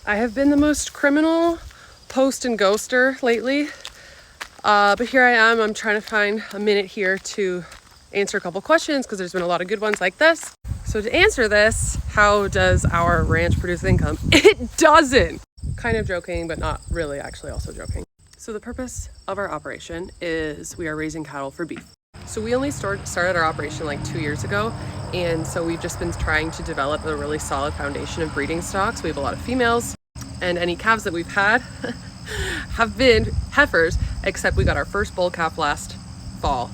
I have been the most criminal post and ghoster lately, but here I am. I'm trying to find a minute here to answer a couple questions because there's been a lot of good ones like this. So to answer this, how does our ranch produce income? It doesn't! Kind of joking, but not really, actually also joking. So the purpose of our operation is we are raising cattle for beef. So we only started our operation like 2 years ago, and so we've just been trying to develop a really solid foundation of breeding stocks. We have a lot of females, and any calves that we've had have been heifers, except we got our first bull calf last fall,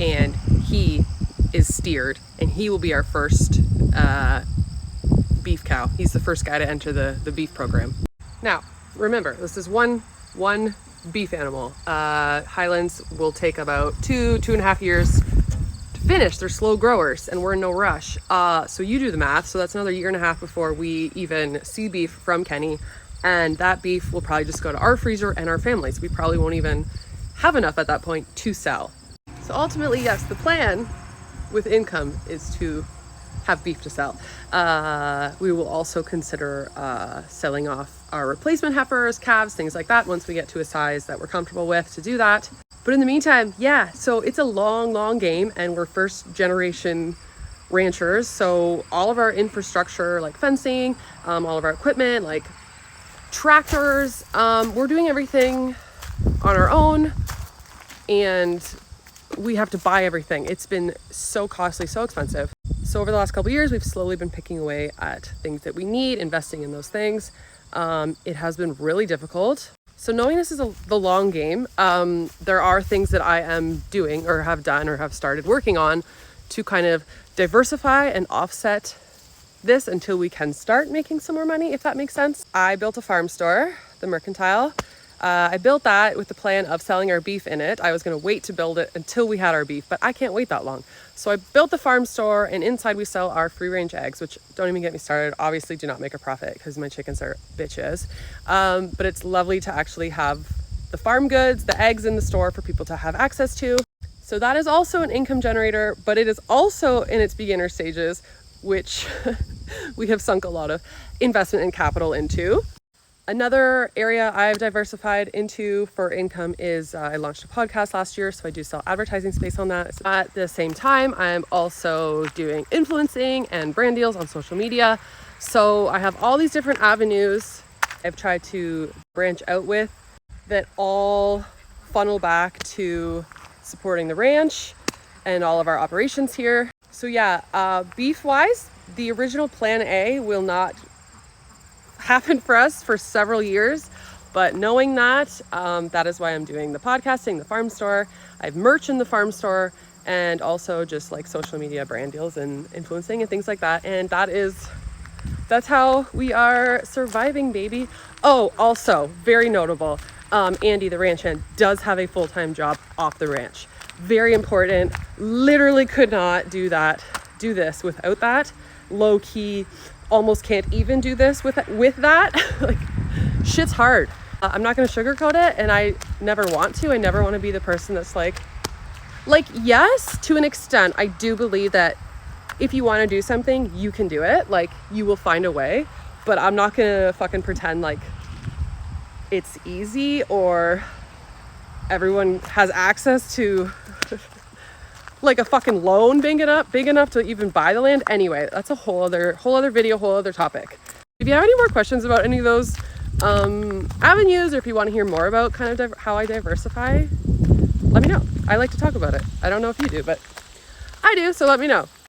and he is steered, and he will be our first beef cow. He's the first guy to enter the beef program. Now, remember, this is one beef animal. Highlands will take about 2.5 years to finish. They're slow growers and we're in no rush. So you do the math. So that's another 1.5 years before we even see beef from Kenny. And that beef will probably just go to our freezer and our families. We probably won't even have enough at that point to sell. So ultimately, yes, the plan with income is to have beef to sell. We will also consider selling off our replacement heifers, calves, things like that once we get to a size that we're comfortable with to do that. But in the meantime, yeah, so it's a long game, and we're first generation ranchers. So all of our infrastructure, like fencing, all of our equipment, like tractors, we're doing everything on our own, and we have to buy everything. It's been so costly, so expensive. So over the last couple of years, we've slowly been picking away at things that we need, investing in those things. It has been really difficult. So knowing this is the long game, there are things that I am doing or have done or have started working on to kind of diversify and offset this until we can start making some more money, if that makes sense. I built a farm store, the Mercantile. I built that with the plan of selling our beef in it. I was going to wait to build it until we had our beef, but I can't wait that long. So I built the farm store, and inside we sell our free range eggs, which don't even get me started. Obviously do not make a profit because my chickens are bitches. But it's lovely to actually have the farm goods, the eggs in the store for people to have access to. So that is also an income generator, but it is also in its beginner stages, which we have sunk a lot of investment and capital into. Another area I've diversified into for income is I launched a podcast last year, so I do sell advertising space on that. At the same time, I'm also doing influencing and brand deals on social media. So I have all these different avenues I've tried to branch out with that all funnel back to supporting the ranch and all of our operations here. So yeah, beef-wise, the original plan A will not happen for us for several years, but knowing that, that is why I'm doing the podcasting, the farm store. I have merch in the farm store, and also just like social media brand deals and influencing and things like that. And that's how we are surviving, baby. Oh, also very notable, Andy, the ranch hand, does have a full-time job off the ranch. Very important. Literally could not do this without that. Low key, almost can't even do this with that. Like, shit's hard. I'm not going to sugarcoat it, and I never want to. I never want to be the person that's like yes, to an extent. I do believe that if you want to do something, you can do it. Like, you will find a way, but I'm not going to fucking pretend like it's easy or everyone has access to like a fucking loan big enough to even buy the land. Anyway, that's a whole other video, whole other topic. If you have any more questions about any of those avenues, or if you want to hear more about kind of how I diversify, let me know. I like to talk about it. I don't know if you do, but I do, so let me know.